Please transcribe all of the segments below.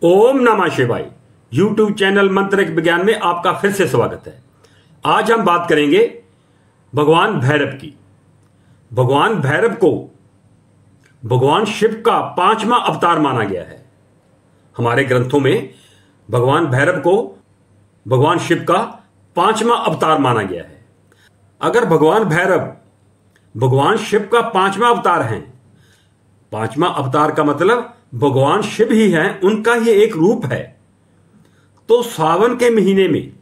ओम नमः शिवाय। YouTube channel मंत्रिक विज्ञान में आपका फिर से स्वागत है। आज हम बात करेंगे भगवान भैरव की। भगवान भैरव को भगवान शिव का 5वां अवतार माना गया है। हमारे ग्रंथों में भगवान भैरव को भगवान शिव का 5वां अवतार माना गया है। अगर भगवान भैरव भगवान शिव का 5वां अवतार हैं, 5वां अवतार का मतलब भगवान शिव ही हैं, उनका ही एक रूप है, तो सावन के महीने में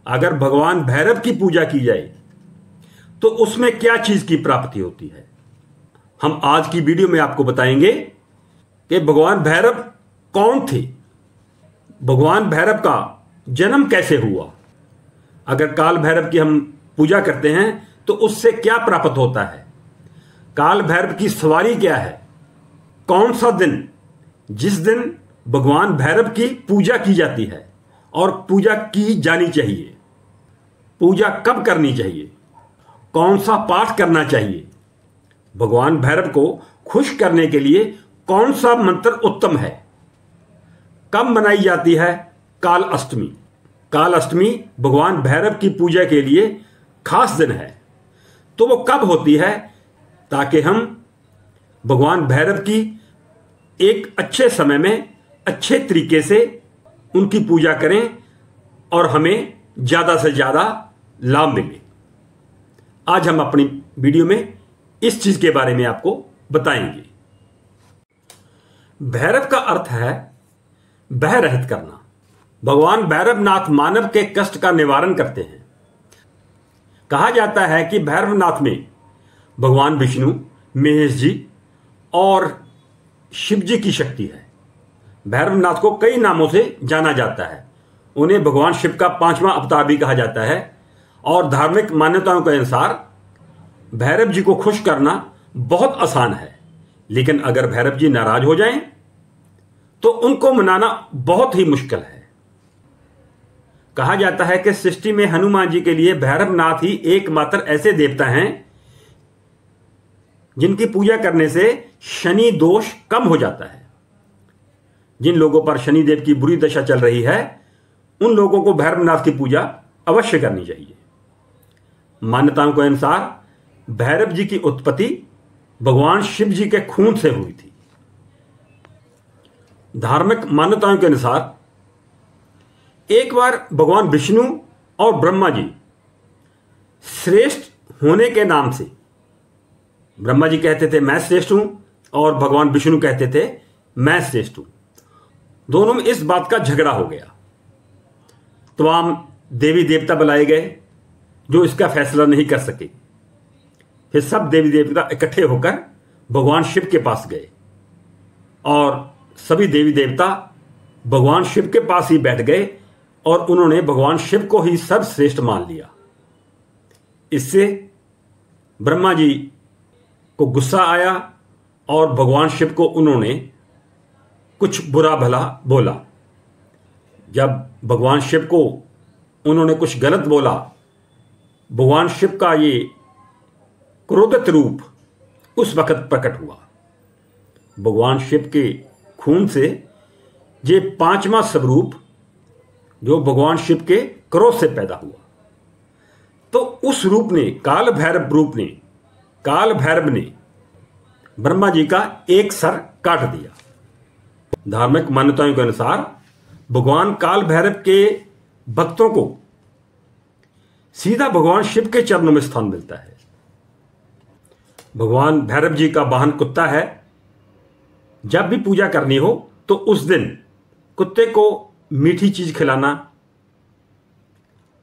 अगर भगवान भैरव की पूजा की जाए तो उसमें क्या चीज की प्राप्ति होती है, हम आज की वीडियो में आपको बताएंगे कि भगवान भैरव कौन थे, भगवान भैरव का जन्म कैसे हुआ, अगर काल भैरव की हम पूजा करते हैं तो उससे क्या प्राप्त होता है, काल भैरव की सवारी क्या है, कौन सा दिन जिस दिन भगवान भैरव की पूजा की जाती है और पूजा की जानी चाहिए, पूजा कब करनी चाहिए, कौन सा पाठ करना चाहिए, भगवान भैरव को खुश करने के लिए कौन सा मंत्र उत्तम है, कब मनाई जाती है काल अष्टमी। काल अष्टमी भगवान भैरव की पूजा के लिए खास दिन है, तो वो कब होती है ताकि हम भगवान भैरव की एक अच्छे समय में अच्छे तरीके से उनकी पूजा करें और हमें ज्यादा से ज्यादा लाभ मिले। आज हम अपनी वीडियो में इस चीज के बारे में आपको बताएंगे। भैरव का अर्थ है भय रहित करना। भगवान भैरवनाथ मानव के कष्ट का निवारण करते हैं। कहा जाता है कि भैरवनाथ में भगवान विष्णु, महेश जी और शिव जी की शक्ति है। भैरवनाथ को कई नामों से जाना जाता है। उन्हें भगवान शिव का 5वां अवतार भी कहा जाता है और धार्मिक मान्यताओं के अनुसार भैरव जी को खुश करना बहुत आसान है, लेकिन अगर भैरव जी नाराज हो जाएं तो उनको मनाना बहुत ही मुश्किल है। कहा जाता है कि सृष्टि में हनुमान जी के लिए भैरवनाथ ही एकमात्र ऐसे देवता हैं जिनकी पूजा करने से शनि दोष कम हो जाता है। जिन लोगों पर शनि देव की बुरी दशा चल रही है उन लोगों को भैरवनाथ की पूजा अवश्य करनी चाहिए। मान्यताओं के अनुसार भैरव जी की उत्पत्ति भगवान शिव जी के खून से हुई थी। धार्मिक मान्यताओं के अनुसार एक बार भगवान विष्णु और ब्रह्मा जी श्रेष्ठ होने के नाम से, ब्रह्मा जी कहते थे मैं श्रेष्ठ हूं और भगवान विष्णु कहते थे मैं श्रेष्ठ हूं, दोनों में इस बात का झगड़ा हो गया। तमाम देवी देवता बुलाए गए जो इसका फैसला नहीं कर सके। फिर सब देवी देवता इकट्ठे होकर भगवान शिव के पास गए और सभी देवी देवता भगवान शिव के पास ही बैठ गए और उन्होंने भगवान शिव को ही सर्वश्रेष्ठ मान लिया। इससे ब्रह्मा जी को गुस्सा आया और भगवान शिव को उन्होंने कुछ बुरा भला बोला। जब भगवान शिव को उन्होंने कुछ गलत बोला, भगवान शिव का ये क्रोधित रूप उस वक्त प्रकट हुआ। भगवान शिव के खून से ये 5वां स्वरूप जो भगवान शिव के क्रोध से पैदा हुआ, तो उस रूप ने काल भैरव ने ब्रह्मा जी का एक सर काट दिया। धार्मिक मान्यताओं के अनुसार भगवान काल भैरव के भक्तों को सीधा भगवान शिव के चरणों में स्थान मिलता है। भगवान भैरव जी का वाहन कुत्ता है। जब भी पूजा करनी हो तो उस दिन कुत्ते को मीठी चीज खिलाना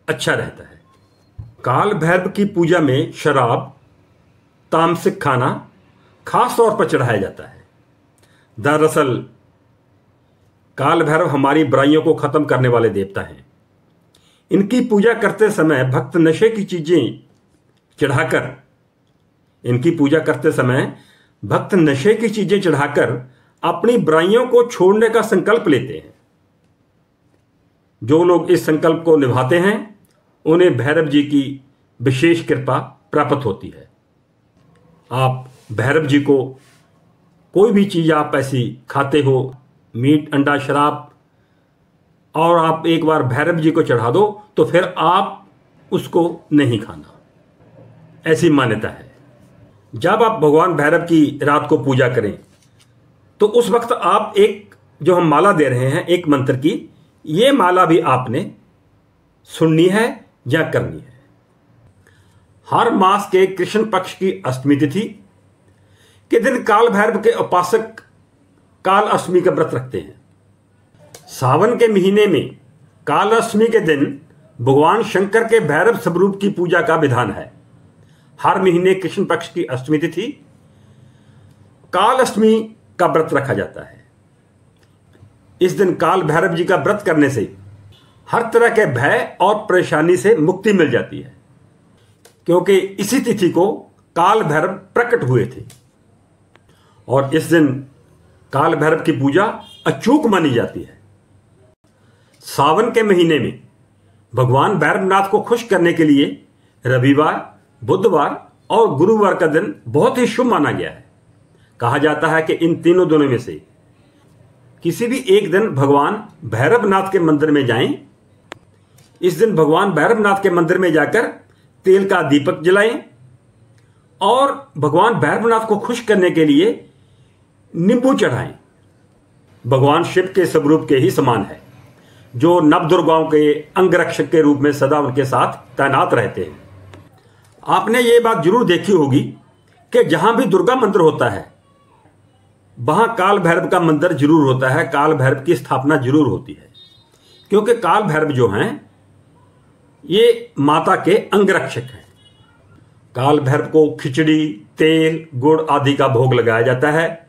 अच्छा रहता है। काल भैरव की पूजा में शराब, तामसिक खाना खास तौर पर चढ़ाया जाता है। दरअसल काल भैरव हमारी बुराइयों को खत्म करने वाले देवता हैं। इनकी पूजा करते समय भक्त नशे की चीजें चढ़ाकर अपनी बुराइयों को छोड़ने का संकल्प लेते हैं। जो लोग इस संकल्प को निभाते हैं उन्हें भैरव जी की विशेष कृपा प्राप्त होती है। आप भैरव जी को कोई भी चीज आप ऐसी खाते हो मीट अंडा शराब और आप एक बार भैरव जी को चढ़ा दो तो फिर आप उसको नहीं खाना, ऐसी मान्यता है। जब आप भगवान भैरव की रात को पूजा करें तो उस वक्त आप एक जो हम माला दे रहे हैं एक मंत्र की, ये माला भी आपने सुननी है या करनी है। हर मास के कृष्ण पक्ष की अष्टमी तिथि के दिन काल भैरव के उपासक काल अष्टमी का व्रत रखते हैं। सावन के महीने में काल अष्टमी के दिन भगवान शंकर के भैरव स्वरूप की पूजा का विधान है। हर महीने कृष्ण पक्ष की अष्टमी तिथि काल अष्टमी का व्रत रखा जाता है। इस दिन काल भैरव जी का व्रत करने से हर तरह के भय और परेशानी से मुक्ति मिल जाती है, क्योंकि इसी तिथि को काल भैरव प्रकट हुए थे और इस दिन काल भैरव की पूजा अचूक मानी जाती है। सावन के महीने में भगवान भैरवनाथ को खुश करने के लिए रविवार, बुधवार और गुरुवार का दिन बहुत ही शुभ माना गया है। कहा जाता है कि इन तीनों दिनों में से किसी भी एक दिन भगवान भैरवनाथ के मंदिर में जाएं। इस दिन भगवान भैरवनाथ के मंदिर में जाकर तेल का दीपक जलाएं और भगवान भैरवनाथ को खुश करने के लिए नींबू चढ़ाएं। भगवान शिव के स्वरूप के ही समान है, जो नवदुर्गाओं के अंगरक्षक के रूप में सदा उनके साथ तैनात रहते हैं। आपने ये बात जरूर देखी होगी कि जहां भी दुर्गा मंदिर होता है वहां काल भैरव का मंदिर जरूर होता है, काल भैरव की स्थापना जरूर होती है, क्योंकि काल भैरव जो हैं ये माता के अंगरक्षक हैं। काल भैरव को खिचड़ी, तेल, गुड़ आदि का भोग लगाया जाता है।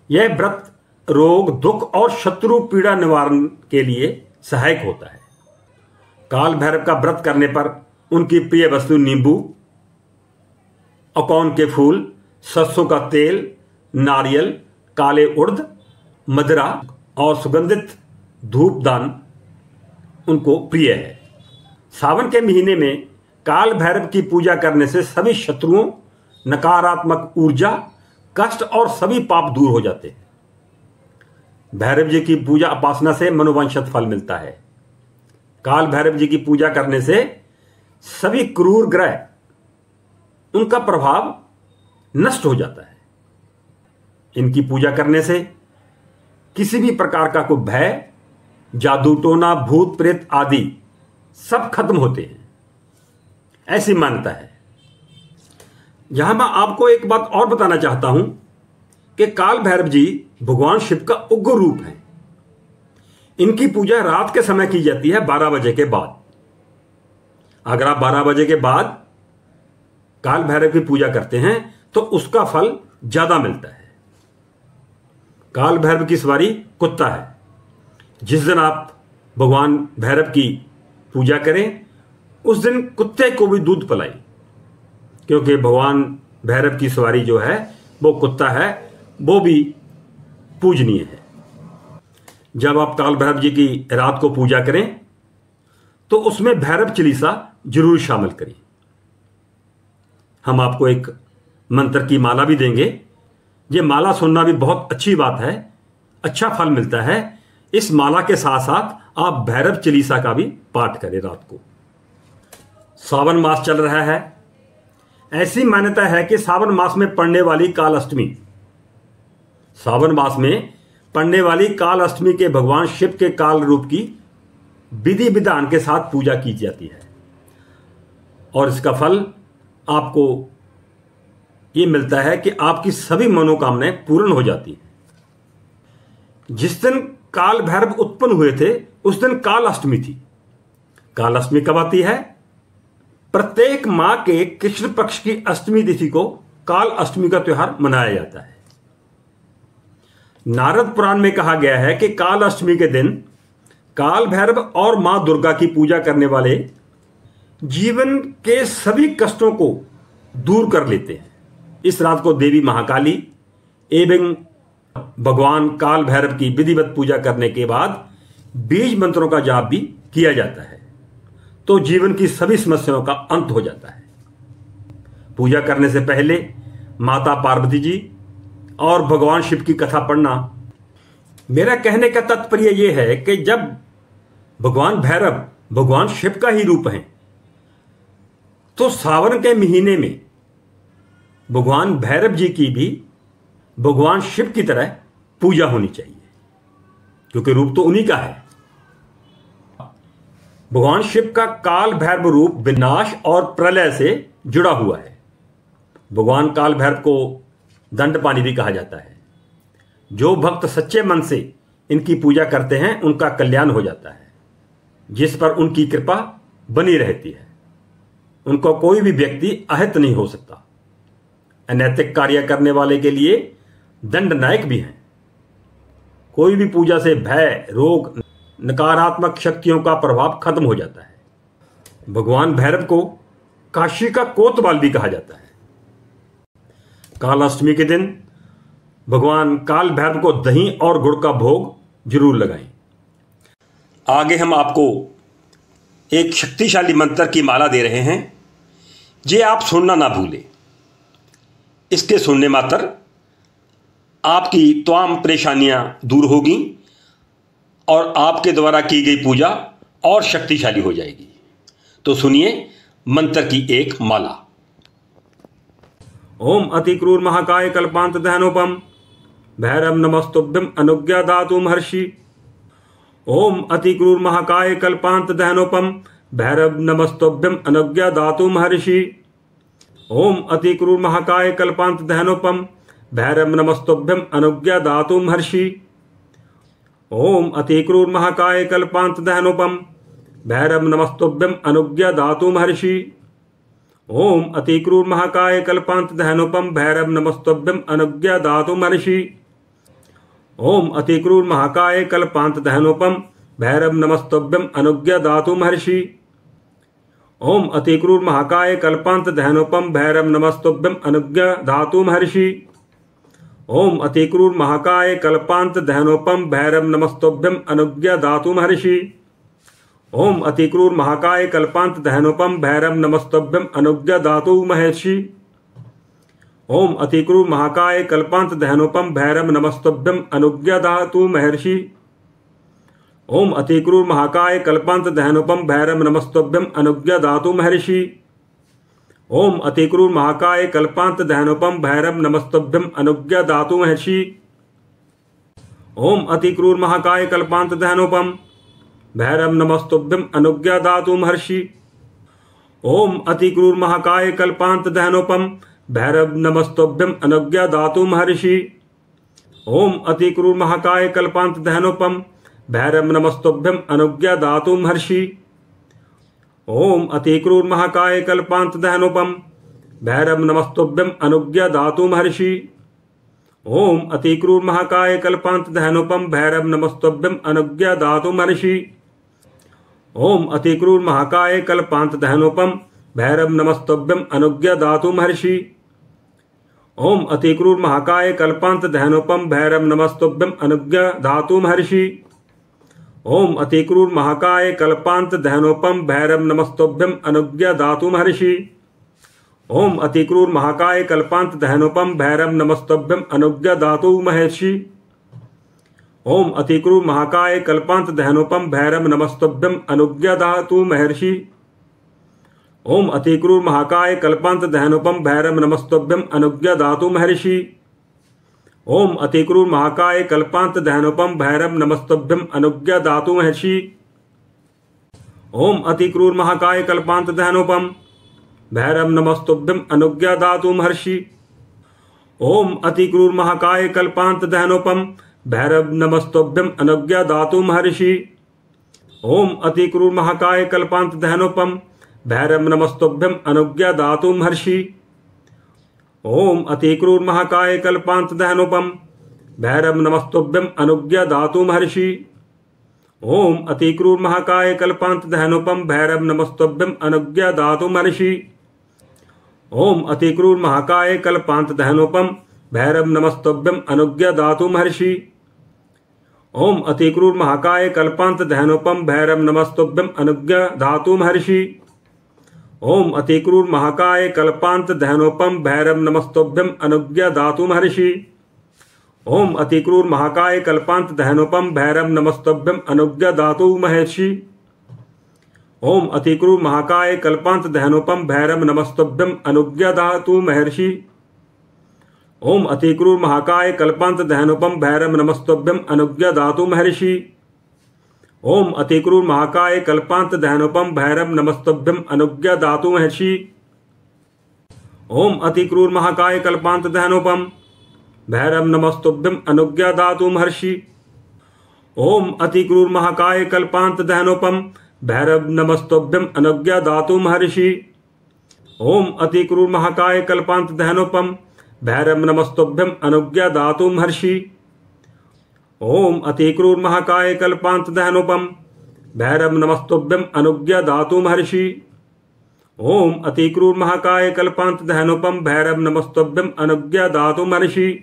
यह व्रत रोग, दुख और शत्रु पीड़ा निवारण के लिए सहायक होता है। काल भैरव का व्रत करने पर उनकी प्रिय वस्तु नींबू, अकौन के फूल, सरसों का तेल, नारियल, काले उड़द, मदिरा और सुगंधित धूपदान उनको प्रिय है। सावन के महीने में काल भैरव की पूजा करने से सभी शत्रुओं, नकारात्मक ऊर्जा, कष्ट और सभी पाप दूर हो जाते हैं। भैरव जी की पूजा उपासना से मनोवांछित फल मिलता है। काल भैरव जी की पूजा करने से सभी क्रूर ग्रह, उनका प्रभाव नष्ट हो जाता है। इनकी पूजा करने से किसी भी प्रकार का कोई भय, जादू टोना, भूत प्रेत आदि सब खत्म होते हैं, ऐसी मान्यता है। यहां मैं आपको एक बात और बताना चाहता हूं कि काल भैरव जी भगवान शिव का उग्र रूप है। इनकी पूजा रात के समय की जाती है 12 बजे के बाद। अगर आप 12 बजे के बाद काल भैरव की पूजा करते हैं तो उसका फल ज्यादा मिलता है। काल भैरव की सवारी कुत्ता है। जिस दिन आप भगवान भैरव की पूजा करें उस दिन कुत्ते को भी दूध पिलाएं, क्योंकि भगवान भैरव की सवारी जो है वो कुत्ता है, वो भी पूजनीय है। जब आप काल भैरव जी की रात को पूजा करें तो उसमें भैरव चालीसा जरूर शामिल करें। हम आपको एक मंत्र की माला भी देंगे। ये माला सुनना भी बहुत अच्छी बात है, अच्छा फल मिलता है। इस माला के साथ साथ आप भैरव चालीसा का भी पाठ करें रात को। सावन मास चल रहा है। ऐसी मान्यता है कि सावन मास में पड़ने वाली काल अष्टमी, सावन मास में पड़ने वाली काल अष्टमी के भगवान शिव के काल रूप की विधि विधान के साथ पूजा की जाती है और इसका फल आपको ये मिलता है कि आपकी सभी मनोकामनाएं पूर्ण हो जाती हैं। जिस दिन काल भैरव उत्पन्न हुए थे उस दिन काल अष्टमी थी। काल अष्टमी कब आती है? प्रत्येक माह के कृष्ण पक्ष की अष्टमी तिथि को काल अष्टमी का त्योहार मनाया जाता है। नारद पुराण में कहा गया है कि काल अष्टमी के दिन काल भैरव और मां दुर्गा की पूजा करने वाले जीवन के सभी कष्टों को दूर कर लेते हैं। इस रात को देवी महाकाली एवं भगवान काल भैरव की विधिवत पूजा करने के बाद बीज मंत्रों का जाप भी किया जाता है, तो जीवन की सभी समस्याओं का अंत हो जाता है। पूजा करने से पहले माता पार्वती जी और भगवान शिव की कथा पढ़ना मेरा कहने का तात्पर्य यह है कि जब भगवान भैरव भगवान शिव का ही रूप हैं, तो सावन के महीने में भगवान भैरव जी की भी भगवान शिव की तरह पूजा होनी चाहिए, क्योंकि रूप तो उन्हीं का है। भगवान शिव का काल भैरव रूप विनाश और प्रलय से जुड़ा हुआ है। भगवान काल भैरव को दंडपानी भी कहा जाता है। जो भक्त सच्चे मन से इनकी पूजा करते हैं उनका कल्याण हो जाता है, जिस पर उनकी कृपा बनी रहती है। उनको कोई भी व्यक्ति अहित नहीं हो सकता। अनैतिक कार्य करने वाले के लिए दंडनायक भी हैं। कोई भी पूजा से भय, रोग, नकारात्मक शक्तियों का प्रभाव खत्म हो जाता है। भगवान भैरव को काशी का कोतवाल भी कहा जाता है। कालाष्टमी के दिन भगवान काल भैरव को दही और गुड़ का भोग जरूर लगाएं। आगे हम आपको एक शक्तिशाली मंत्र की माला दे रहे हैं, ये आप सुनना ना भूलें। इसके सुनने मात्र आपकी तमाम परेशानियां दूर होगी और आपके द्वारा की गई पूजा और शक्तिशाली हो जाएगी। तो सुनिए मंत्र की एक माला। ओम अतिक्रूर महाकाय कल्पांत दहनोपम भैरव नमस्तुभ्यम अनुज्ञा दातु महर्षि। ओम अतिक्रूर महाकाय कल्पांत दहनोपम भैरव नमस्तुभ्यम अनुज्ञा दातु महर्षि। ओम अतिक्रूर महाकाय कल्पांत दहनोपम भैरव नमस्तुभ्यम अनुज्ञा दातु महर्षि। ओम अतिक्रूर महाकाय कल्पांत दहनोपम भैरव नमस्तुभ्यम अनुज्ञा दातु महर्षि। ओम अतिक्रूर महाकाय कल्पांत दहनोपम भैरव नमस्तुभ्यम अनुज्ञा दातु महर्षि। ओम अतिक्रूर महाकाय कल्पांत दहनोपम भैरव नमस्तुभ्यम अनुज्ञा दातु महर्षि। ओम अतिक्रूर महाकाय कल्पांत दहनोपम भैरव नमस्तुभ्यम अनुज्ञा धातु महर्षि। ओम अतिक्रूर महाकाय कल्पांत दहनोपम भैरव नमस्तुभ्यम अनुज्ञा धातु महर्षि। ओम अतिक्रूर महाकाय कल्पांत दहनोपम भैरव नमस्तुभ्यम अनुज्ञा धातु महर्षि। ओम अतिक्रूर महाकाय कल्पांत दहनोपम भैरव नमस्तुभ्यम अनुज्ञा धातु महर्षि। ओम अतिक्रूर महाकाय कल्पांत दहनोपम भैरव नमस्तुभ्यम अनुज्ञा धातु महर्षि। ओम अतिक्रूर महाकाय कल्पांत दहनोपम भैरव नमस्तुभ्यम अनुज्ञा धातु महर्षि। ओम अतिक्रूर महाकाय कल्पांत दहनोपम भैरव नमस्तुभ्यम अनुज्ञा धातु महर्षि। ओम अतिक्रूर महाकाय कल्पांत दहनोपम भैरव नमस्तुभ्यम अनुज्ञा धातु महर्षि। ओम अतिक्रूर महाकाय कल्पांत दहनोपम भैरव नमस्तुभ्यम अनुज्ञा धातु महर्षि। ओम अतिक्रूर महाकाय कल्पांत दहनोपम भैरव नमस्तुभ्यम अनुज्ञा धातु महर्षि। ओम अतिक्रूर महाकाय कल्पांत दहनोपम भैरव नमस्तुभ्यम अनुज्ञा धातु महर्षि। ओम अतिक्रूर महाकाय कल्पांत दहनोपम भैरव नमस्तुभ्यम अनुज्ञा धातु महर्षि। ओम अतिक्रूर महाकाय कल्पांत दहनोपम भैरव नमस्तुभ्यम अनुज्ञा धातु महर्षि। ओम अतिक्रूर महाकाय कल्पांत दहनोपम भैरव नमस्तुभ्यम अनुज्ञा धातु महर्षि। ओम अतिक्रूर महाकाय कल्पांत दहनोपम भैरव नमस्तुभ्यम अनुज्ञा धातु महर्षि। ओम अतिक्रूर महाकाय कल्पांत दहनोपम भैरव नमस्तुभ्यम अनुज्ञा धातु महर्षि। ओम अतिक्रूर महाकाय कल्पांत दहनोपम भैरव नमस्तुभ्यम अनुज्ञा धातु महर्षि। ओम अतिक्रूर महाकाय कल्पांत दहनोपम भैरव नमस्तुभ्यम अनुज्ञा धातु महर्षि। ओम अतिक्रूर महाकाय कल्पांत दहनोपम भैरव नमस्तुभ्यम अनुज्ञा धातु महर्षि। ओम अतिक्रूर महाकाय कल्पांत दहनोपम भैरव नमस्तुभ्यम अनुज्ञा धातु महर्षि। ओम अतिक्रूर महाकाय कल्पांत दहनोपम भैरव नमस्तुभ्यम अनुज्ञा धातु महर्षि। ओम अतिक्रूर महाकाय कल्पांत दहनोपम भैरव नमस्तुभ्यम अनुज्ञा धातु महर्षि। ओम अतिक्रूर महाकाय कल्पांत दहनोपम भैरव नमस्तुभ्यम अनुज्ञा धातु महर्षि। ओम अतिक्रूर महाकाय कल्पांत दहनोपम भैरव नमस्तुभ्यम अनुज्ञा धातु महर्षि। ओम अतिक्रूर महाकाय कल्पांत दहनोपम भैरव नमस्तुभ्यम अनुज्ञा धातु महर्षि। ओम अतिक्रूर महाकाय कल्पांत दहनोपम भैरव नमस्तुभ्यम अनुज्ञा धातु महर्षि। ओम अतिक्रूर महाकाय कल्पांत दहनोपम भैरव नमस्तभ्यम अनुज्ञा दातु महर्षि। ओम अतिक्रूर महाकाय कल्पांत दहनोपम भैरव नमस्तभ्यम अनुज्ञा दातु महर्षि। ओम अतिक्रूर महाकाय कल्पांत दहनोपम भैरव नमस्तभ्यम अनुज्ञा दातु महर्षि। ओम अतिक्रूर महाकाय कल्पांत दहनोपम भैरव नमस्तभ्यम अनुज्ञा दातु महर्षि। ओम अतिक्रूर महाकाय कल्पांत दहनोपम भैरव नमस्तभ्यम अनुज्ञा दातु महर्षि। ओम अतिक्रूर महाकाय कल्पांत दहनोपम भैरव नमस्तभ्यम अनुज्ञा दातु महर्षि। ओम अतिक्रूर महाकाय कल्पांत दहनोपम भैरव नमस्तभ्यम अनुज्ञा दातु महर्षि। ओम अतिक्रूर महाकाय कल्पांत दहनोपम भैरव नमस्तभ्यम अनुज्ञा दातु महर्षि। ओम अतिक्रूर महाकाय कल्पांत दहनोपम भैरव नमस्तभ्यम अनुज्ञा दातु महर्षि।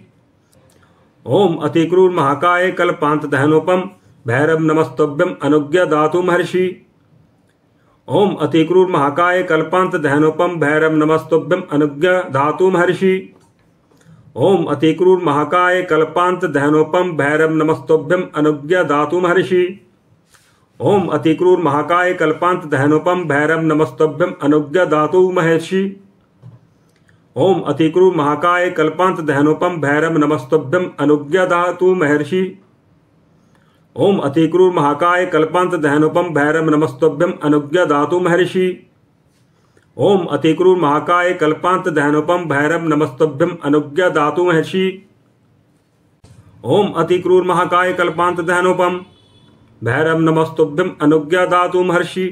ओम अतिक्रूर महाकाय कल्पांत दहनोपम भैरव नमस्तभ्यम अनुज्ञा दातु महर्षि। ओम अतिक्रूर महाकाय कल्पांत दहनोपम भैरव नमस्तभ्यम अनुज्ञा धातु महर्षि। ओम अतिक्रूर महाकाय कल्पांत दहनोपम भैरव नमस्तभ्यम अनुज्ञा धातु महर्षि। ओम अतिक्रूर महाकाय कल्पांत दहनोपम भैरव नमस्तभ्यम अनुज्ञा धातु महर्षि। ओम अतिक्रूर महाकाय कल्पांत दहनोपम भैरव नमस्तभ्यम अनुज्ञा धातु महर्षि। ओम अतिक्रूर महाकाय कल्पांत दहनोपम भैरव नमस्तभ्यम अनुज्ञा धातु महर्षि। ओम अतिक्रूर महाकाय कल्पांत दहनोपम भैरव नमस्तभ्यम अनुज्ञा धातु महर्षि। ओम अतिक्रूर महाकाय कल्पांत दहनोपम भैरव नमस्तभ्यम अनुज्ञा धातु महर्षि।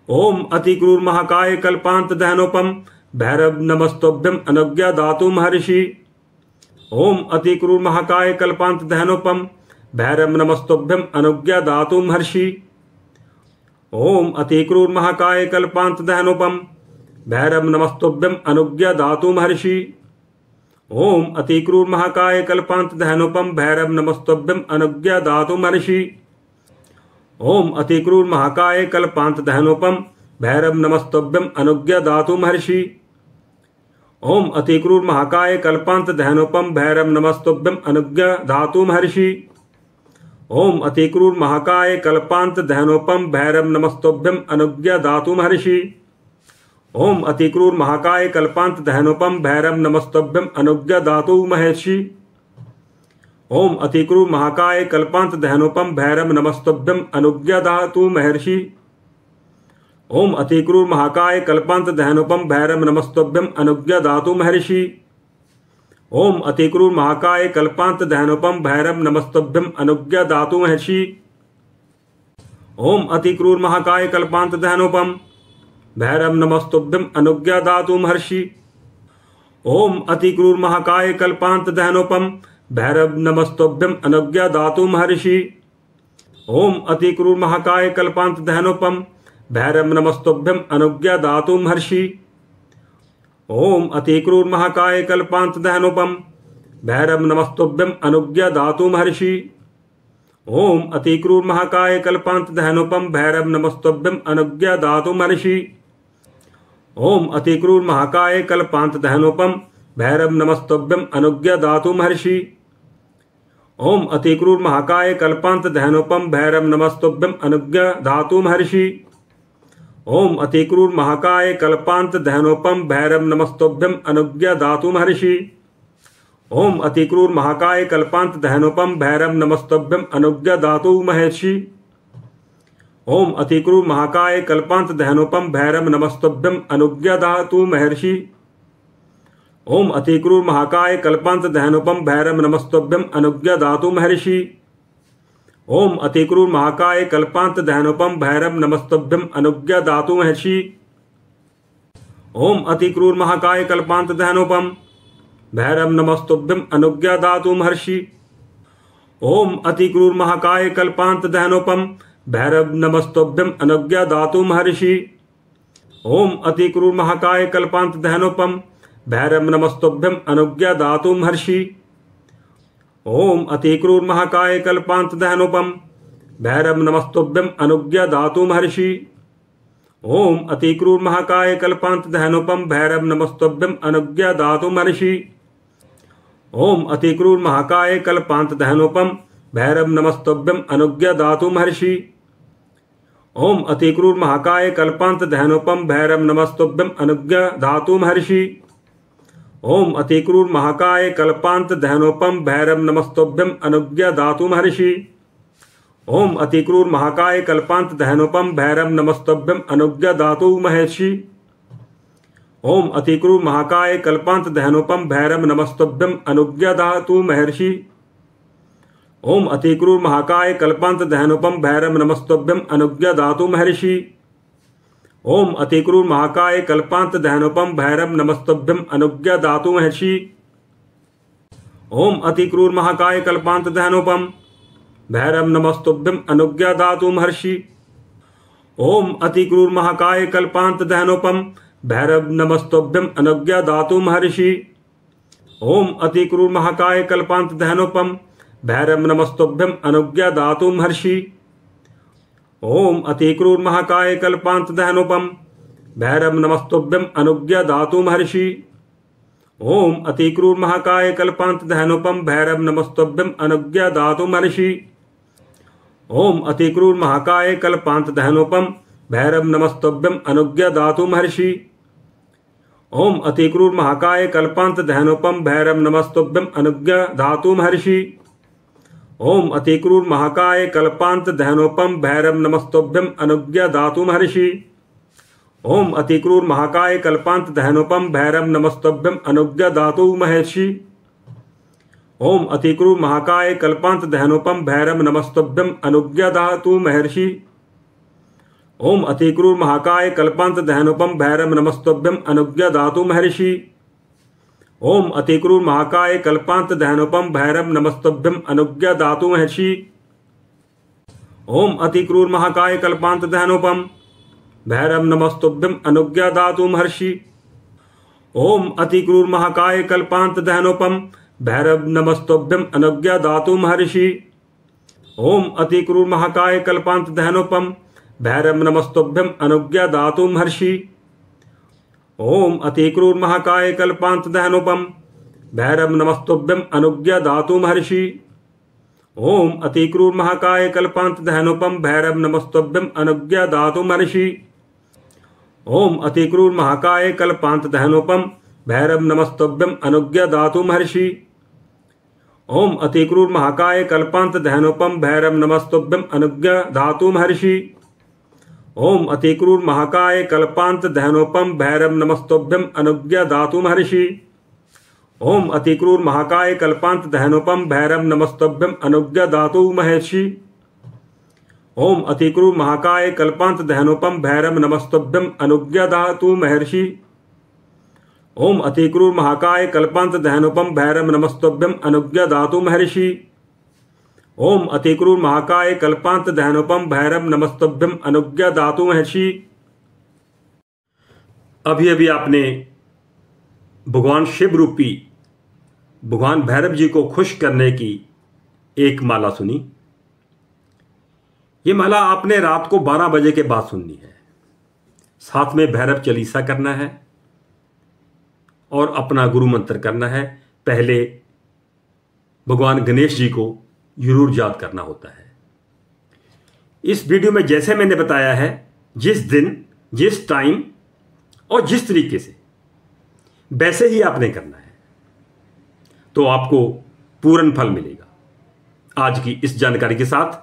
ओम अतिक्रूर महाकाय कल्पांत दहनोपम भैरव नमस्तभ्यम अनुज्ञा धातु महर्षि। ओम अतिक्रूर महाकाय कल्पांत दहनोपम भैरव नमस्तभ्यम अनुज्ञा धातु महर्षि। ओम अतिक्रूर महाकाय कल्पांत दहनोपम भैरव नमस्तभ्यम अनुज्ञा धातु महर्षि। ओम अतिक्रूर महाकाय कल्पांत दहनोपम भैरव नमस्तभ्यम अनुज्ञा धातु महर्षि। ओम अतिक्रूर महाकाय कल्पांत दहनोपम भैरव नमस्तभ्यम अनुज्ञा धातु महर्षि। ओम अतिक्रूर महाकाय कल्पांत दहनोपम भैरव नमस्तभ्यम अनुज्ञा धातु महर्षि। ओम अतिक्रूर महाकाय कल्पांत दहनोपम भैरव नमस्तभ्यम अनुज्ञा धातु महर्षि। ओम अतिक्रूर महाकाय कल्पांत दहनोपम भैरव नमस्तभ्यम अनुज्ञा धातु महर्षि। ओम अतिक्रूर महाकाय कल्पांत दहनोपम भैरव नमस्तभ्यम अनुज्ञा धातु महर्षि। ओम अतिक्रूर महाकाय कल्पांत दहनोपम भैरव नमस्तभ्यम अनुज्ञा धातु महर्षि। ओम अतिक्रूर महाकाय कल्पांत दहनोपम भैरव नमस्तभ्यम अनुज्ञा धातु महर्षि। ओम अतिक्रूर महाकाय कल्पांत दहनोपम भैरव नमस्तभ्यम अनुज्ञा धातु महर्षि। ओम अतिक्रूर महाकाय कल्पांत दहनोपम भैरव नमस्तभ्यम अनुज्ञा धातु महर्षि। ओम अतिक्रूर महाकाय कल्पांत दहनोपम भैरव नमस्तभ्यम अनुज्ञा धातु महर्षि। ओम अतिक्रूर महाकाय कल्पांत दहनोपम भैरव नमस्तभ्यम अनुज्ञा धातु महर्षि। ओम अतिक्रूर महाकाय कल्पांत दहनोपम भैरव नमस्तभ्यम अनुज्ञा धातु महर्षि। ओम अतिक्रूर महाकाय कल्पांत दहनोपम भैरव नमस्तभ्यम अनुज्ञा धातु महर्षि। ओम अतिक्रूर महाकाय कल्पांत दहनोपम भैरव नमस्तभ्यम अनुज्ञा धातु महर्षि। ओम अतिक्रूर महाकाय कल्पांत दहनोपम भैरव नमस्तभ्यम अनुज्ञा धातु महर्षि। ओम अतिक्रूर महाकाय कल्पांत दहनोपम भैरव नमस्तभ्यम अनुज्ञा धातु महर्षि। ओम अतिक्रूर महाकाय कल्पांत दहनोपम भैरव नमस्तभ्यम अनुज्ञा धातु महर्षि। ओम अतिक्रूर महाकाय कल्पांत दहनोपम भैरव नमस्तभ्यम अनुज्ञा धातु महर्षि। ओम अतिक्रूर महाकाय कल्पांत दहनोपम भैरव नमस्तभ्यम अनुज्ञा धातु महर्षि। ओम अतिक्रूर महाकाय कल्पांत दहनोपम भैरव नमस्तभ्यम अनुज्ञा धातु महर्षि। ओम अतिक्रूर महाकाय कल्पांत दहनोपम भैरव नमस्तभ्यम अनुज्ञा धातु महर्षि। ओम अतिक्रूर महाकाय कल्पांत दहनोपम भैरव नमस्तभ्यम अनुज्ञा धातु महर्षि। ओम अतिक्रूर महाकाय कल्पांत दहनोपम भैरव नमस्तभ्यम अनुज्ञा धातु महर्षि। ओम अतिक्रूर महाकाय कल्पांत दहनोपम भैरव नमस्तभ्यम अनुज्ञा धातु महर्षि। ओम अतिक्रूर महाकाय कल्पांत दहनोपम भैरव नमस्तुभ्यम अनुज्ञा दातु महर्षि। ओम अतिक्रूर महाकाय कल्पांत दहनोपम भैरव नमस्तुभ्यम अनुज्ञा धातु महर्षि। ओम अतिक्रूर महाकाय कल्पांत दहनोपम भैरव नमस्तुभ्यम अनुज्ञा धातु महर्षि। ओम अतिक्रूर महाकाय कल्पांत दहनोपम भैरव नमस्तुभ्यम अनुज्ञा धातु महर्षि। ओम अतिक्रूर महाकाय कल्पांत दहनोपम भैरव नमस्तुभ्यम अनुज्ञा धातु महर्षि। ओम अतिक्रूर महाकाय कल्पांत दहनोपम भैरव नमस्तुभ्यम अनुज्ञा धातु महर्षि। ओम अतिक्रूर महाकाय कल्पांत दहनोपम भैरव नमस्तुभ्यम अनुज्ञा धातु महर्षि। ओम अतिक्रूर महाकाय कल्पांत दहनोपम भैरव नमस्तुभ्यम अनुज्ञा धातु महर्षि। ओम अतिक्रूर महाकाय कल्पांत दहनोपम भैरव नमस्तुभ्यम अनुज्ञा धातु महर्षि। ओम अतिक्रूर महाकाय कल्पांत दहनोपम भैरव नमस्तुभ्यम अनुज्ञा धातु महर्षि। ओम अतिक्रूर महाकाय कल्पांत दहनोपम भैरव नमस्तुभ्यम अनुज्ञा धातु महर्षि। ओम अतिक्रूर महाकाय कल्पांत दहनोपम भैरव नमस्तुभ्यम अनुज्ञा धातु महर्षि। ओम अतिक्रूर महाकाय कल्पांत दहनोपम भैरव नमस्तुभ्यम अनुज्ञा धातु महर्षि। ओम अतिक्रूर महाकाय कल्पांत दहनोपम भैरव नमस्तुभ्यम अनुज्ञा धातु महर्षि। ओम अतिक्रूर महाकाय कल्पांत दहनोपम भैरव नमस्तुभ्यम अनुज्ञा धातु महर्षि। ओम अतिक्रूर महाकाय कल्पांत दहनोपम भैरव नमस्तुभ्यम अनुज्ञा धातु महर्षि। ओम अतिक्रूर महाकाय कल्पांत दहनोपम भैरव नमस्तुभ्यम अनुज्ञा धातु महर्षि। ओम अतिक्रूर महाकाय कल्पांत दहनोपम भैरव नमस्तुभ्यम अनुज्ञा धातु महर्षि। ओम अतिक्रूर महाकाय कल्पांत दहनोपम भैरव नमस्तुभ्यम अनुज्ञा धातु महर्षि। ओम अतिक्रूर महाकाय कल्पांत दहनोपम भैरव नमस्तुभ्यम अनुज्ञा धातु महर्षि। ओम अतिक्रूर महाकाय कल्पांत दहनोपम भैरव नमस्तुभ्यम अनुज्ञा धातु महर्षि। ओम अतिक्रूर महाकाय कल्पांत दहनोपम भैरव नमस्तुभ्यम अनुज्ञा धातु महर्षि। ओम अतिक्रूर महाकाय कल्पांत दहनोपम भैरव नमस्तुभ्यम अनुज्ञा धातु महर्षि। ओम अतिक्रूर महाकाय कल्पांत दहनोपम भैरव नमस्तुभ्यम अनुज्ञा धातु महर्षि। ओम अतिक्रूर महाकाय कल्पांत दहनोपम भैरव नमस्तुभ्यम अनुज्ञा धातु महर्षि। ओम अतिक्रूर महाकाय कल्पांत दहनोपम भैरव नमस्तुभ्यम अनुज्ञा धातु महर्षि। ओम अतिक्रूर महाकाय कल्पांत दहनोपम भैरव नमस्तुभ्यम अनुज्ञा धातु महर्षि। ओम अतिक्रूर महाकाय कल्पांत दहनोपम भैरव नमस्तुभ्यम अनुज्ञा धातु महर्षि। ओम अतिक्रूर महाकाय कल्पांत दहनोपम भैरव नमस्तुभ्यम अनुज्ञा धातु महर्षि। ओम अतिक्रूर महाकाय कल्पांत दहनोपम भैरव नमस्तुभ्यम अनुज्ञा धातु महर्षि। ओम अतिक्रूर महाकाय कल्पांत दहनोपम भैरव नमस्तुभ्यम अनुज्ञा धातु महर्षि। अभी अभी आपने भगवान शिव रूपी भगवान भैरव जी को खुश करने की एक माला सुनी। ये माला आपने रात को 12 बजे के बाद सुननी है। साथ में भैरव चालीसा करना है और अपना गुरु मंत्र करना है। पहले भगवान गणेश जी को जरूर याद करना होता है। इस वीडियो में जैसे मैंने बताया है, जिस दिन, जिस टाइम और जिस तरीके से, वैसे ही आपने करना है, तो आपको पूर्ण फल मिलेगा। आज की इस जानकारी के साथ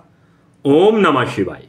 ओम नमः शिवाय।